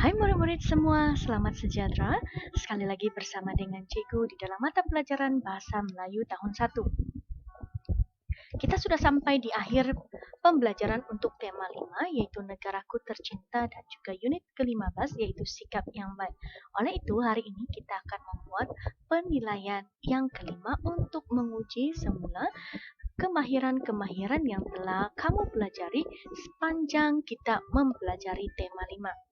Hai murid-murid semua, selamat sejahtera. Sekali lagi bersama dengan Cikgu di dalam mata pelajaran Bahasa Melayu tahun 1. Kita sudah sampai di akhir pembelajaran untuk tema 5, yaitu Negaraku Tercinta, dan juga unit ke-15, yaitu Sikap yang Baik. Oleh itu, hari ini kita akan membuat penilaian yang kelima untuk menguji semula kemahiran-kemahiran yang telah kamu pelajari sepanjang kita mempelajari tema 5.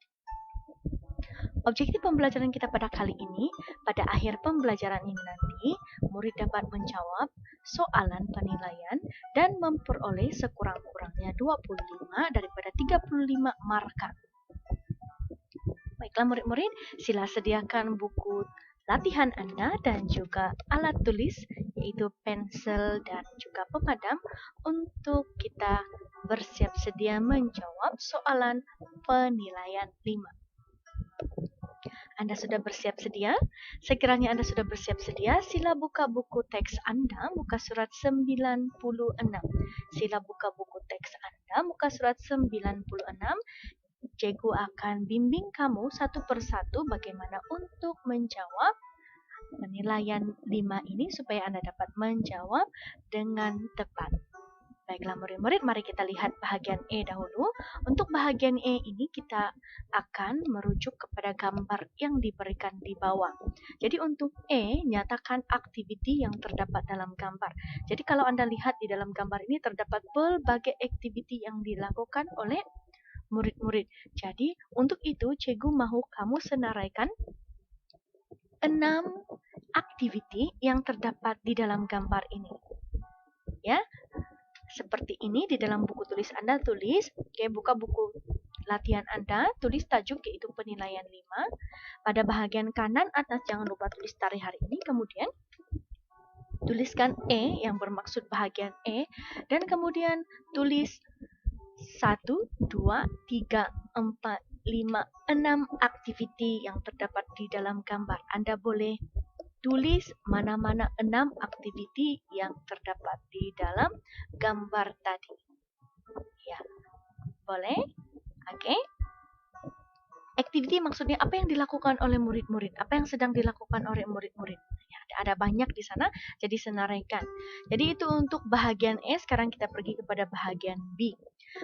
Objektif pembelajaran kita pada kali ini, pada akhir pembelajaran ini nanti, murid dapat menjawab soalan penilaian dan memperoleh sekurang-kurangnya 25 daripada 35 marka. Baiklah murid-murid, sila sediakan buku latihan Anda dan juga alat tulis, yaitu pensel dan juga pemadam, untuk kita bersiap sedia menjawab soalan penilaian 5. Anda sudah bersiap sedia? Sekiranya Anda sudah bersiap sedia, sila buka buku teks Anda, muka surat 96. Sila buka buku teks Anda, muka surat 96. Cikgu akan bimbing kamu satu persatu bagaimana untuk menjawab penilaian 5 ini supaya Anda dapat menjawab dengan tepat. Baiklah murid-murid, mari kita lihat bahagian E dahulu. Untuk bahagian E ini kita akan merujuk kepada gambar yang diberikan di bawah. Jadi untuk E, nyatakan aktiviti yang terdapat dalam gambar. Jadi kalau Anda lihat di dalam gambar ini terdapat berbagai aktiviti yang dilakukan oleh murid-murid. Jadi untuk itu cikgu mahu kamu senaraikan 6 aktiviti yang terdapat di dalam gambar ini. Ya. Seperti ini di dalam buku tulis Anda tulis, buka buku latihan Anda, tulis tajuk yaitu penilaian 5. Pada bahagian kanan atas jangan lupa tulis tarikh hari ini, kemudian tuliskan E yang bermaksud bahagian E, dan kemudian tulis 1, 2, 3, 4, 5, 6 aktiviti yang terdapat di dalam gambar. Anda boleh tulis mana-mana 6 aktiviti yang terdapat di dalam gambar tadi. Ya, boleh? Oke. Aktiviti maksudnya apa yang dilakukan oleh murid-murid, apa yang sedang dilakukan oleh murid-murid. Ya, ada banyak di sana, jadi senaraikan. Jadi itu untuk bahagian E, sekarang kita pergi kepada bahagian B.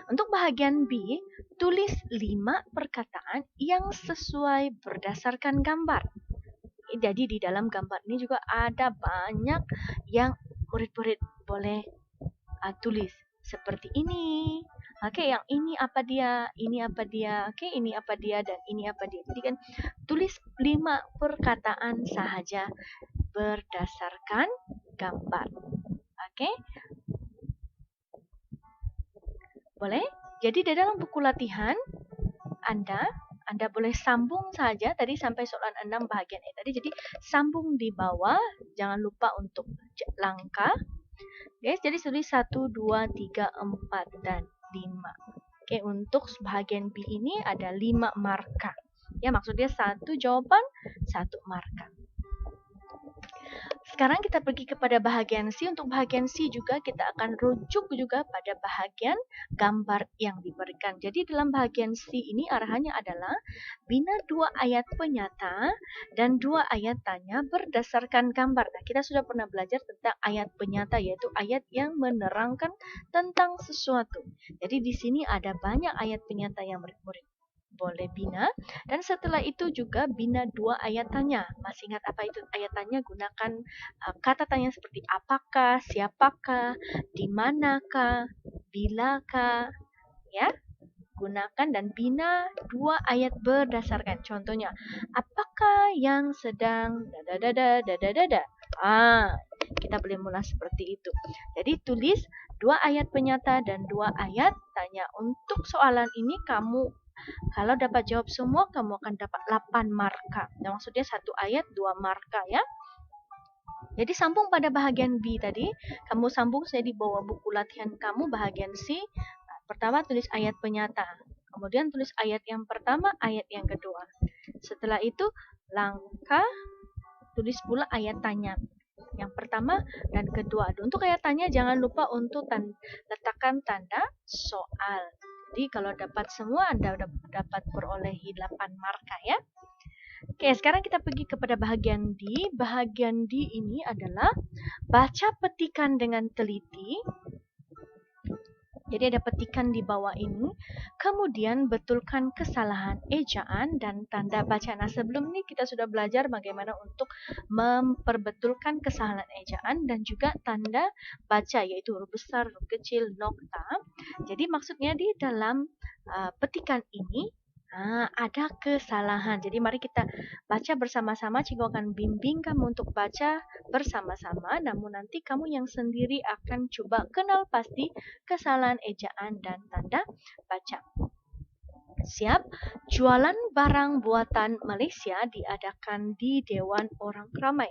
Untuk bahagian B, tulis 5 perkataan yang sesuai berdasarkan gambar. Jadi di dalam gambar ini juga ada banyak yang murid-murid boleh tulis seperti ini. Oke, yang ini apa dia, ini apa dia, oke, ini apa dia, dan ini apa dia. Jadi kan tulis 5 perkataan sahaja berdasarkan gambar. Oke, boleh? Jadi di dalam buku latihan Anda boleh sambung saja tadi sampai soalan 6 bahagian E tadi. Jadi sambung di bawah, jangan lupa untuk langkah. Guys, jadi tulis 1, 2, 3, 4, dan 5. Oke, untuk bahagian B ini ada 5 marka. Ya, maksudnya 1 jawaban, 1 marka. Sekarang kita pergi kepada bahagian C. Untuk bahagian C juga kita akan rujuk juga pada bahagian gambar yang diberikan. Jadi dalam bahagian C ini arahannya adalah bina 2 ayat penyata dan 2 ayat tanya berdasarkan gambar. Nah, kita sudah pernah belajar tentang ayat penyata, yaitu ayat yang menerangkan tentang sesuatu. Jadi di sini ada banyak ayat penyata yang murid-murid boleh bina, dan setelah itu juga bina 2 ayat tanya. Masih ingat apa itu ayat tanya? Gunakan kata tanya seperti apakah, siapakah, di manakah, bilakah, ya. Gunakan dan bina 2 ayat berdasarkan. Contohnya, apakah yang sedang dadadada. Kita boleh mulai seperti itu. Jadi tulis 2 ayat penyata dan 2 ayat tanya. Untuk soalan ini kamu kalau dapat jawab semua, kamu akan dapat 8 marka. Nah, maksudnya 1 ayat 2 marka ya. Jadi sambung pada bahagian B tadi. Kamu sambung saya di bawah buku latihan kamu bahagian C. Pertama tulis ayat penyata. Kemudian tulis ayat yang pertama, ayat yang kedua. Setelah itu langkah tulis pula ayat tanya. Yang pertama dan kedua. Untuk ayat tanya jangan lupa untuk letakkan tanda soal. Jadi kalau dapat semua, Anda dapat perolehi 8 marka ya. Oke, sekarang kita pergi kepada bahagian D. Bahagian D ini adalah baca petikan dengan teliti. Jadi ada petikan di bawah ini. Kemudian betulkan kesalahan ejaan dan tanda baca. Nah, sebelum ini kita sudah belajar bagaimana untuk memperbetulkan kesalahan ejaan dan juga tanda baca, yaitu huruf besar, huruf kecil, nokta. Jadi maksudnya di dalam petikan ini ada kesalahan. Jadi mari kita baca bersama-sama. Cikgu akan bimbing kamu untuk baca bersama-sama. Namun nanti kamu yang sendiri akan coba kenal pasti kesalahan ejaan dan tanda baca. Siap? Jualan barang buatan Malaysia diadakan di Dewan Orang Ramai.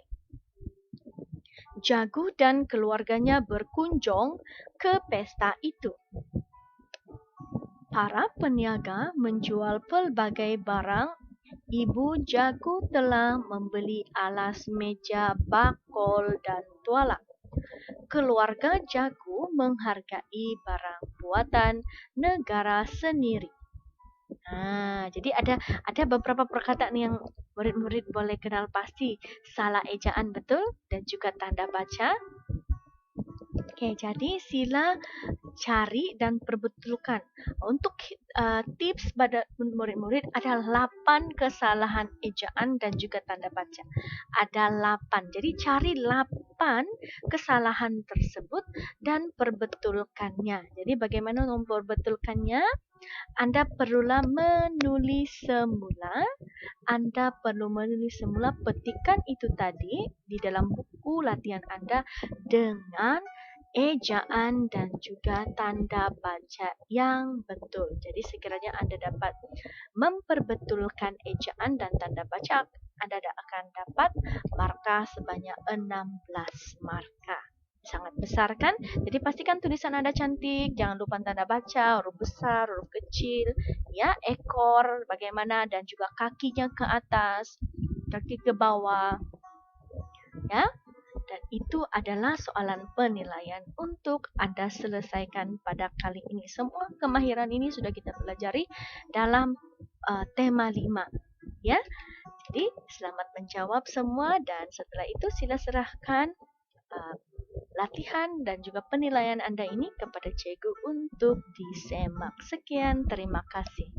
Jagu dan keluarganya berkunjung ke pesta itu. Para peniaga menjual pelbagai barang. Ibu Jagu telah membeli alas meja, bakul dan tuala. Keluarga Jagu menghargai barang buatan negara sendiri. Jadi ada beberapa perkataan yang murid-murid boleh kenal pasti. Salah ejaan betul dan juga tanda baca. Oke, jadi sila cari dan perbetulkan. Untuk tips pada murid-murid ada 8 kesalahan ejaan dan juga tanda baca. Ada 8. Jadi cari 8 kesalahan tersebut dan perbetulkannya. Jadi bagaimana memperbetulkannya? Anda perlulah menulis semula. Anda perlu menulis semula petikan itu tadi di dalam buku latihan Anda dengan ejaan dan juga tanda baca yang betul. Jadi sekiranya Anda dapat memperbetulkan ejaan dan tanda baca, Anda akan dapat marka sebanyak 16 marka. Sangat besar kan? Jadi pastikan tulisan Anda cantik, jangan lupa tanda baca, huruf besar, huruf kecil, ya, ekor bagaimana dan juga kakinya ke atas, kaki ke bawah. Ya. Dan itu adalah soalan penilaian untuk Anda selesaikan pada kali ini. Semua kemahiran ini sudah kita pelajari dalam tema 5. Ya. Jadi selamat menjawab semua dan setelah itu sila serahkan latihan dan juga penilaian Anda ini kepada cikgu untuk disemak. Sekian, terima kasih.